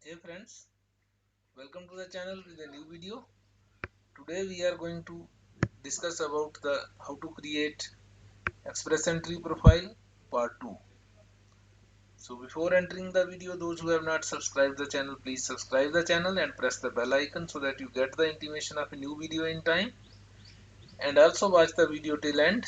Hey friends, welcome to the channel with a new video. Today we are going to discuss about the how to create express entry profile part 2. So before entering the video, those who have not subscribed the channel, please subscribe the channel and press the bell icon so that you get the intimation of a new video in time, and also watch the video till end,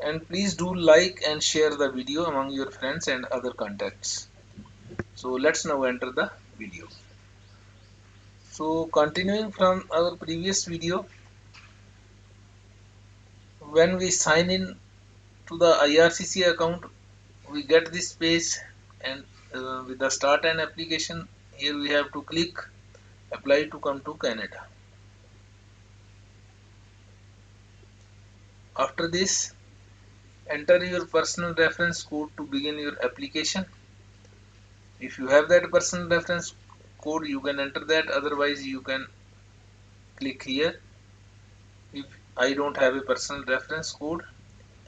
and please do like and share the video among your friends and other contacts. So let's now enter the video. So continuing from our previous video, when we sign in to the IRCC account, we get this page, and with the start an application, here we have to click apply to come to Canada. After this, enter your personal reference code to begin your application. If you have that personal reference code, you can enter that, otherwise you can click here. If I don't have a personal reference code,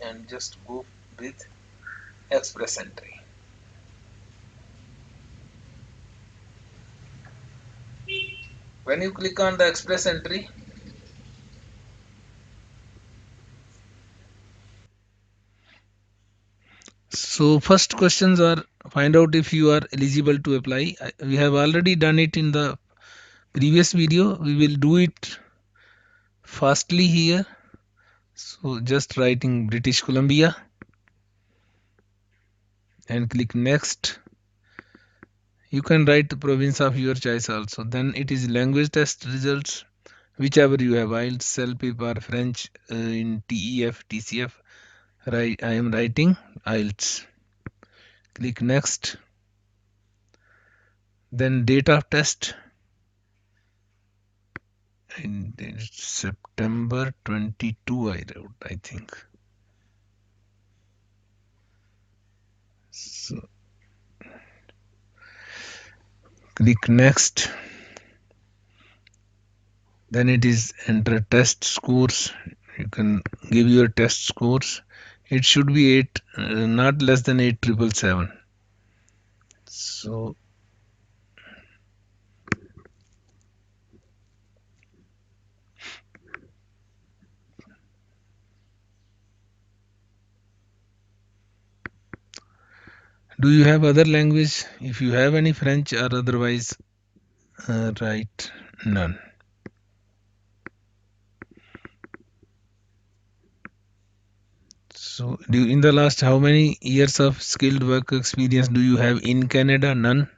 and just go with express entry. When you click on the express entry, so first questions are, find out if you are eligible to apply. We have already done it in the previous video. We will do it fastly here. So just writing British Columbia and click next. You can write the province of your choice also. Then it is language test results, whichever you have, IELTS, CELP or French in TEF, TCF. Right, I am writing IELTS. Click next. Then date of test. In September 22 I wrote, I think. So click next. Then it is enter test scores. You can give your test scores. It should be 8, not less than 8,777. So do you have other language? If you have any French or otherwise, write none. So in the last how many years of skilled work experience do you have in Canada? None.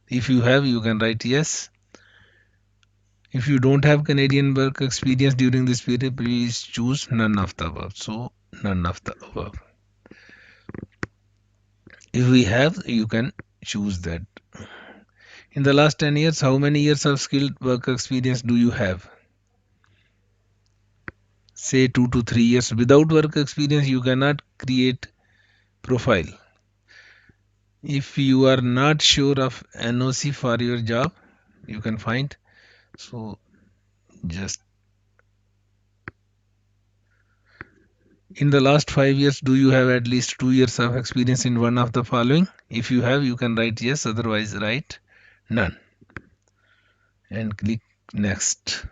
If you have, you can write yes. If you don't have Canadian work experience during this period, please choose none of the above. So none of the above. If we have, you can choose that. In the last 10 years, how many years of skilled work experience do you have? Say 2 to 3 years. Without work experience, you cannot create profile. If you are not sure of NOC for your job, you can find. So just in the last 5 years, do you have at least 2 years of experience in one of the following? If you have, you can write yes, otherwise write none. And click next.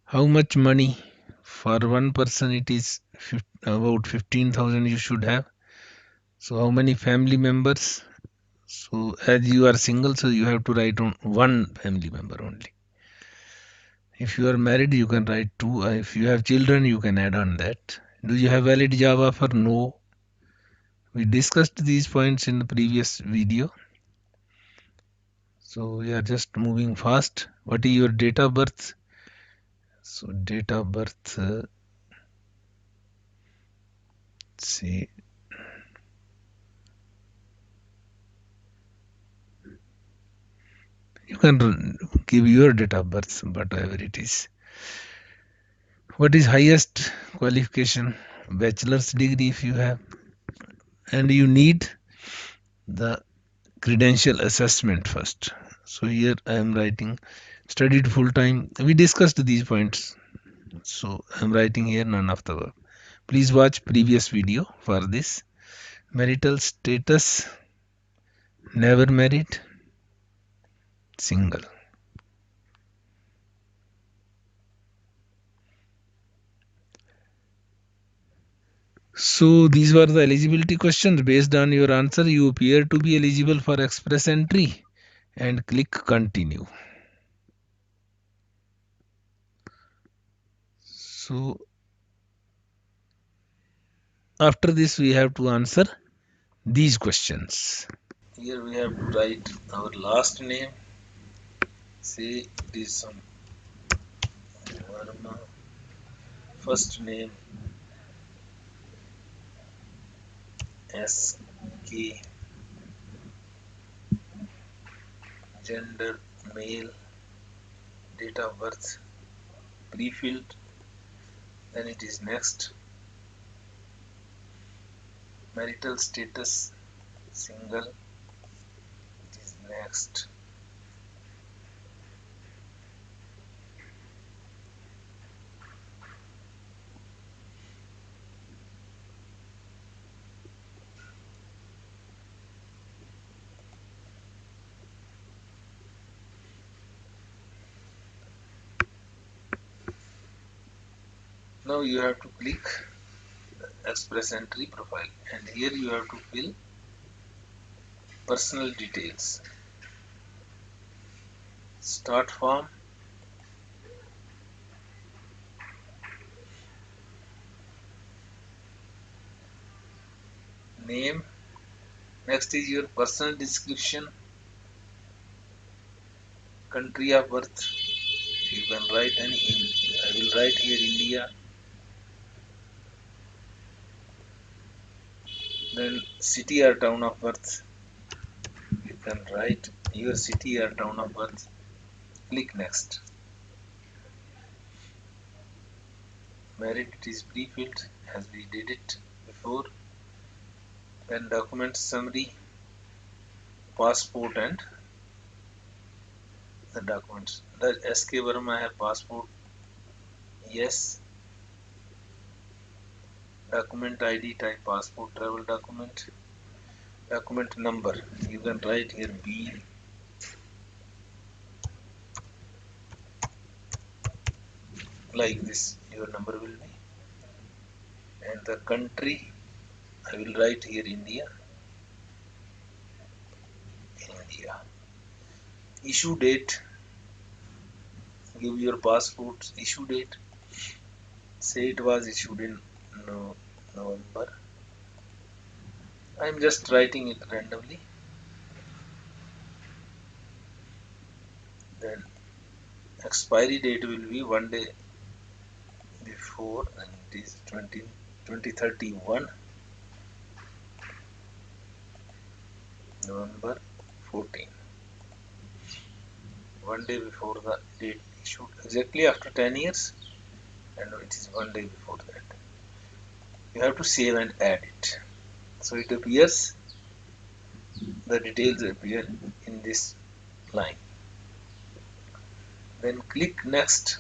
How much money? For one person, it is about 15,000 you should have. So how many family members? So as you are single, so you have to write on one family member only. If you are married, you can write 2. If you have children, you can add on that. Do you have valid job offer? No. We discussed these points in the previous video. So we are just moving fast. What is your date of birth? So date of birth, say you can give your date of birth, whatever it is. What is highest qualification? Bachelor's degree if you have. And you need the credential assessment first. So here I am writing studied full time. We discussed these points. So I am writing here none of the above. Please watch previous video for this. Marital status. never married, single. So these were the eligibility questions. Based on your answer, you appear to be eligible for express entry, and click continue. So after this, we have to answer these questions. Here we have to write our last name. Say it is some Verma. First name SK. Gender male. Date of birth pre-filled. Then it is next. Marital status single. It is next. Now you have to click express entry profile, and here you have to fill personal details. Start form, name. Next is your personal description, country of birth. You can write any. I will write here India. Then city or town of birth. You can write your city or town of birth. Click next. Married, it is pre-filled as we did it before. Then document summary, passport and the documents. The SK Verma, I have passport. Yes. Document ID type passport, travel document. Document number, you can write here B. Like this your number will be. And the country, I will write here India. India. Issue date, give your passport's issue date. Say it was issued in November. I am just writing it randomly. Then expiry date will be one day before, and it is 2031 November 14. One day before the date issued, exactly after 10 years, and it is one day before that. You have to save and add it. So it appears, the details appear in this line. Then click next,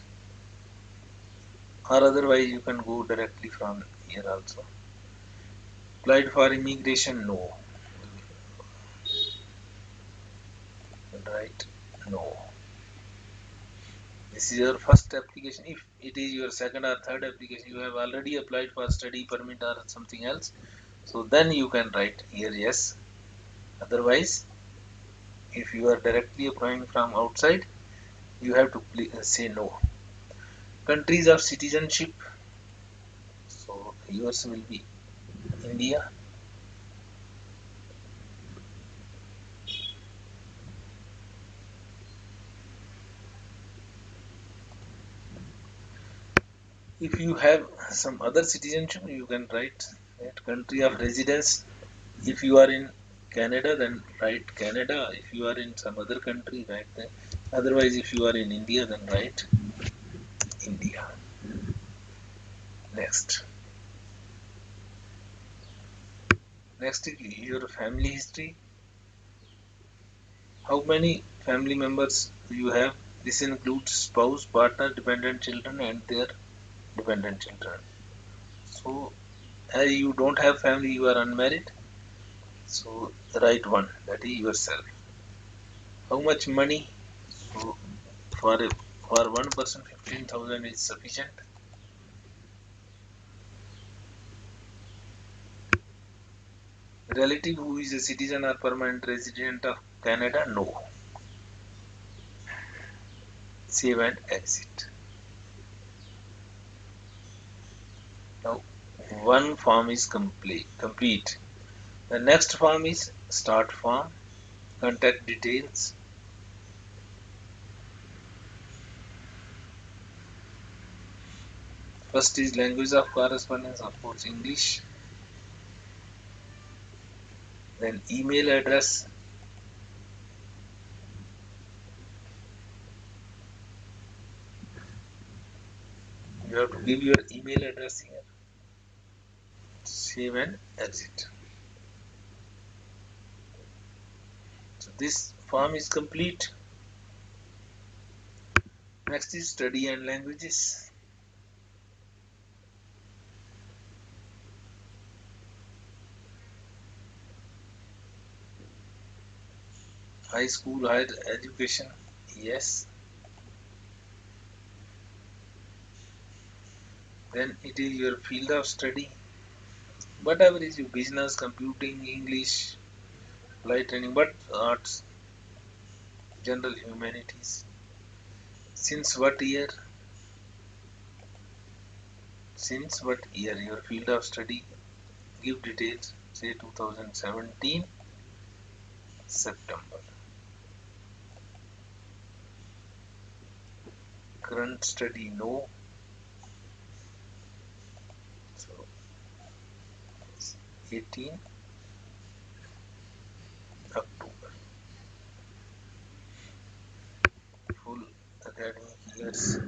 or otherwise you can go directly from here also. Applied for immigration, no. Right, no. This is your first application. If it is your second or third application, you have already applied for study permit or something else, so then you can write here yes. Otherwise, if you are directly applying from outside, you have to say no. Countries of citizenship, so yours will be India. If you have some other citizenship, you can write that. Country of residence, if you are in Canada, then write Canada. If you are in some other country, write that. Otherwise, if you are in India, then write India. Next. Next is your family history. How many family members do you have? This includes spouse, partner, dependent children, and their dependent children. So, as you don't have family, you are unmarried. So the right one, that is yourself. How much money? So for one person 15,000 is sufficient. Relative who is a citizen or permanent resident of Canada? No. Save and exit. Now one form is complete. The next form is start form, contact details. First is language of correspondence, of course English. Then email address. You have to give your email address here. Save and exit. So this form is complete. Next is study and languages. High school, higher education. Yes. Then it is your field of study. Whatever is your business, computing, English, flight training, but arts, general humanities. Since what year? Since what year? Your field of study. Give details. Say 2017 September. Current study, no. So 18 October. Full academic years.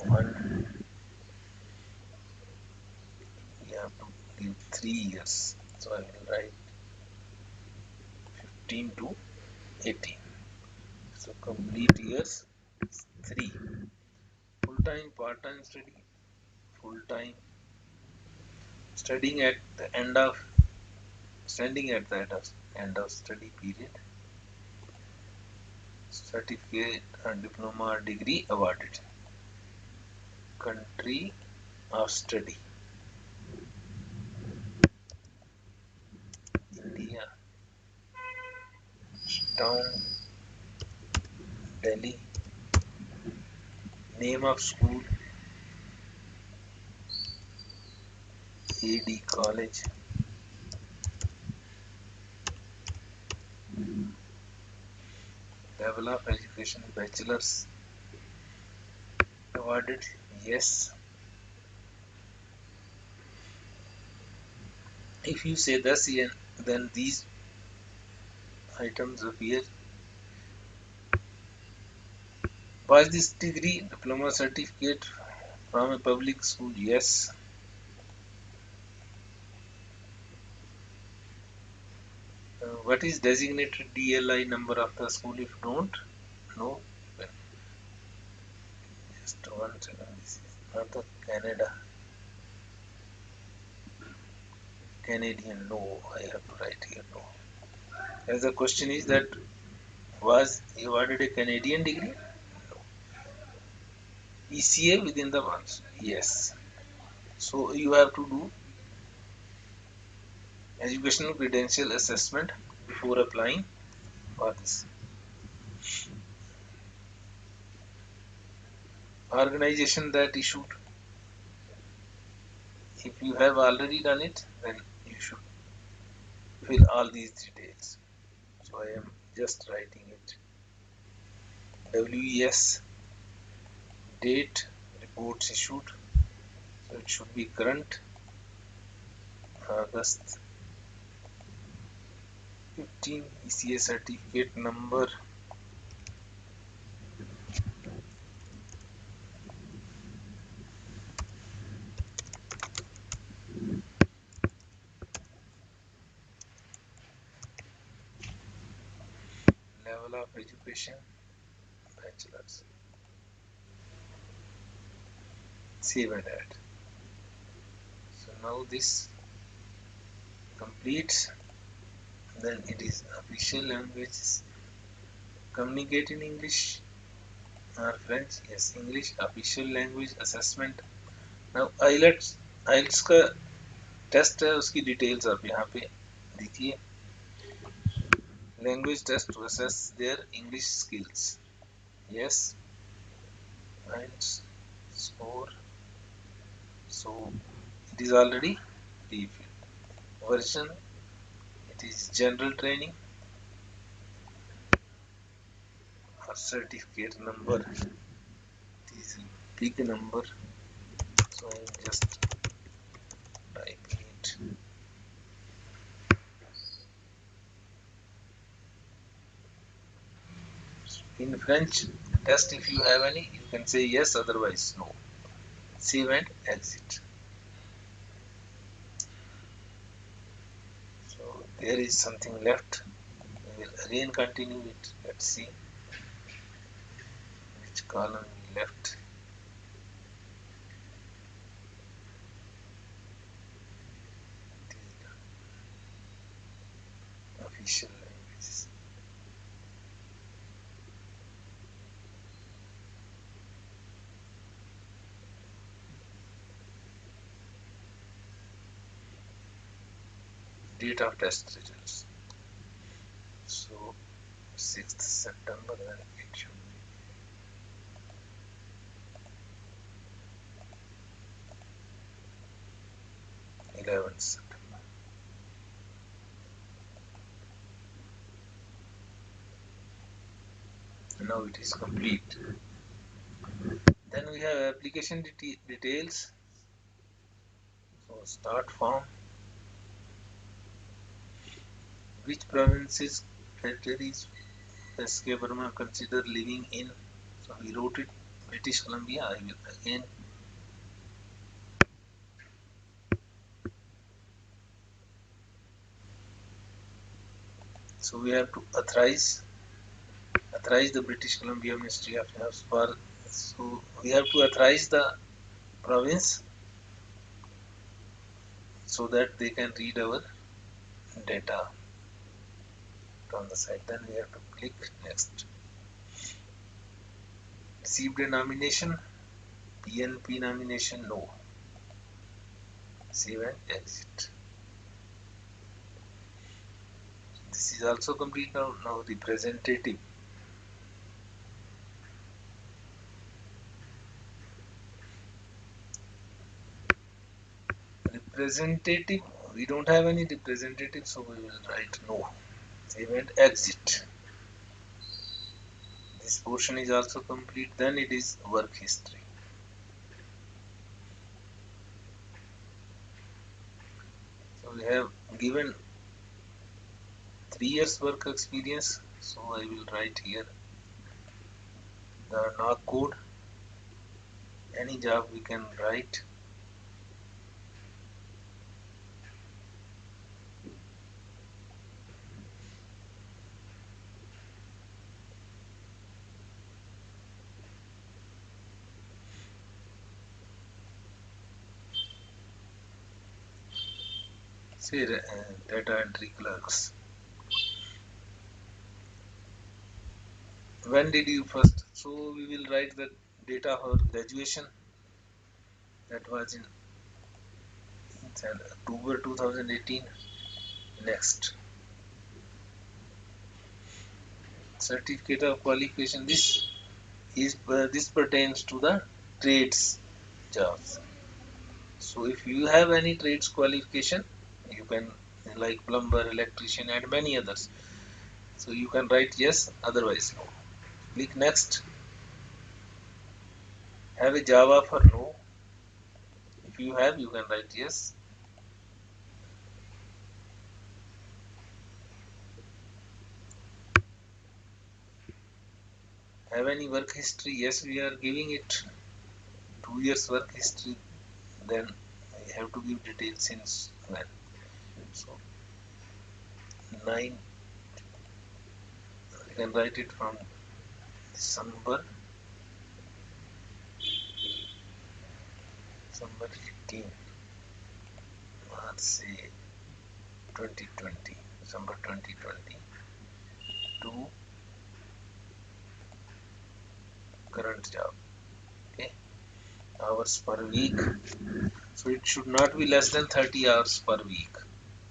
One, we have to give 3 years. So I will write 15 to 18. So complete years 3. Full time, part time study, full time. Studying at the end of Standing at the end of study period. Certificate and diploma or degree awarded. Country of study. India. Town. Delhi. Name of school. AD College. Level of education, bachelor's. Awarded, yes. If you say thus, then these items appear. Was this degree, diploma, certificate from a public school? Yes. What is designated DLI number of the school? If don't know, then just 1 second. This is not the Canadian. No, I have to write here no. As the question is that was he awarded a Canadian degree? No. ECA within the months? Yes. So you have to do educational credential assessment before applying for this. Organization that issued. If you have already done it, then you should fill all these details. So I am just writing it. WES, date, reports issued. So it should be current, August 15, ECA certificate number. Level of education, bachelor's. Save and add. now this completes. Then it is official languages. Communicate in English or French. Yes, English official language assessment. Now IELTS का test है, उसकी details आप यहाँ पे देखिए. Language test to assess their English skills. Yes, IELTS score. So it is already pre-filled. Version, it is general training. Or certificate number, it is big number. So I am just typing it. In French test, if you have any, you can say yes, otherwise no. Save and exit. So there is something left. We will again continue it. Let's see which column we left. Official languages. Date of test results. So 6th September, then it should be 11th September. Now it is complete. Then we have application details. So start form. Which provinces territories SK Burma consider living in? So we wrote it British Columbia. I will again. So we have to authorize the British Columbia Ministry of Health for. So we have to authorize the province so that they can read our data from the site. Then we have to click next. Received a nomination, PNP nomination, no. Save and exit. This is also complete now. Now representative. Representative, we don't have any representative, so we will write no. Save and exit. This portion is also complete. Then it is work history. So we have given 3 years work experience. So I will write here the NOC code. Any job we can write. Say data entry clerks. When did you first? So we will write the data for graduation. That was in October 2018. Next, certificate of qualification. This pertains to the trades jobs. So if you have any trades qualification, you can, like plumber, electrician, and many others. So you can write yes, otherwise no. Click next. Have a Java for no. If you have, you can write yes. Have any work history? Yes, we are giving it 2 years work history. Then I have to give details since when. So 9. I can write it from December 15. let's say 2020, December 2020 to current job. Okay, hours per week. So it should not be less than 30 hours per week.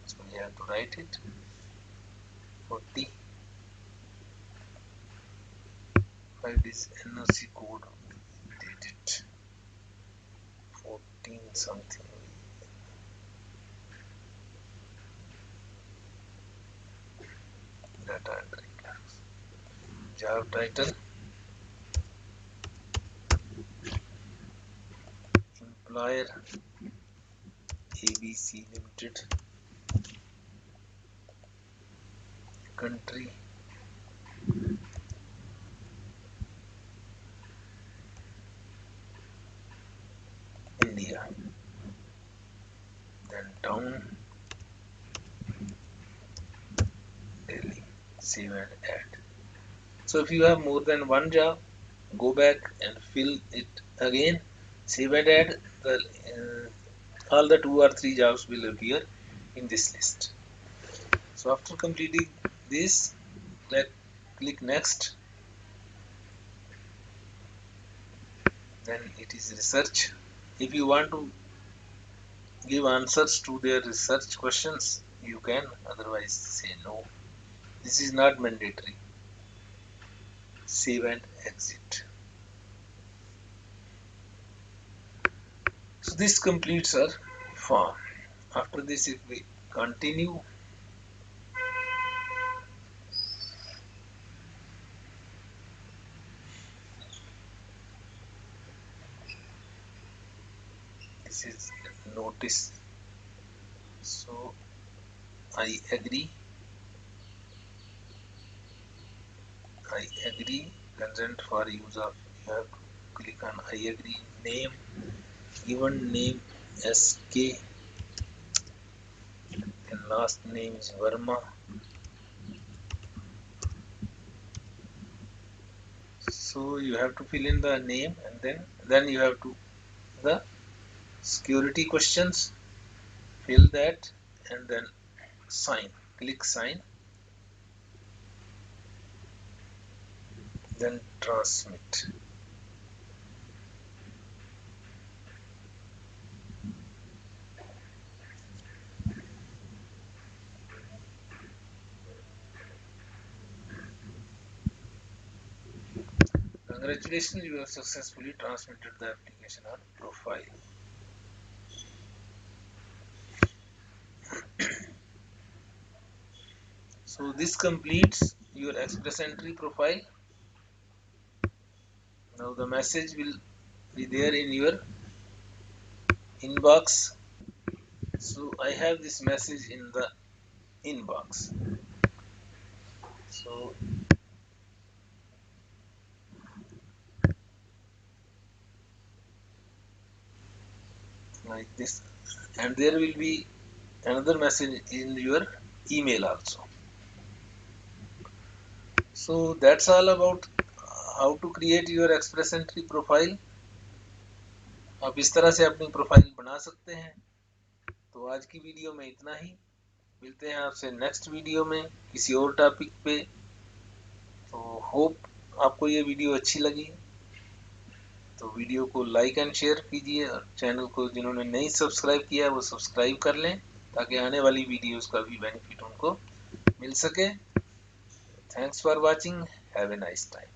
So we have to write it 40. Find this NOC code. Did it 14 something. Data entry class. Job title. Employer ABC Limited. Country India. Then town Delhi. Save and add. So if you have more than one job, go back and fill it again. Save and add. All the 2 or 3 jobs will appear in this list. So after completing this, click next. Then it is research. If you want to give answers to their research questions, you can, otherwise say no. This is not mandatory. Save and exit. So this completes our form. After this, if we continue, this is notice. So I agree. I agree. Consent for use of. You have to click on I agree. Name. Given name SK. And last name is Verma. So you have to fill in the name, and then you have to the security questions. Fill that and then sign. Click sign. Then transmit. Congratulations, you have successfully transmitted the application or profile. So this completes your express entry profile. Now the message will be there in your inbox. So I have this message in the inbox. So like this, and there will be another message in your email also. So that's all about how to create your express entry profile. आप इस तरह से अपनी profile बना सकते हैं. तो आज की वीडियो में इतना ही. मिलते हैं आपसे नेक्स्ट वीडियो में किसी और टॉपिक पे. तो होप आपको ये वीडियो अच्छी लगी. तो वीडियो को लाइक एंड शेयर कीजिए और चैनल को जिन्होंने नहीं सब्सक्राइब किया वो सब्सक्राइब कर लें ताकि आने वाली वीडियोस का भी बेनिफिट उनको मिल सके. Thanks for watching. Have a nice time.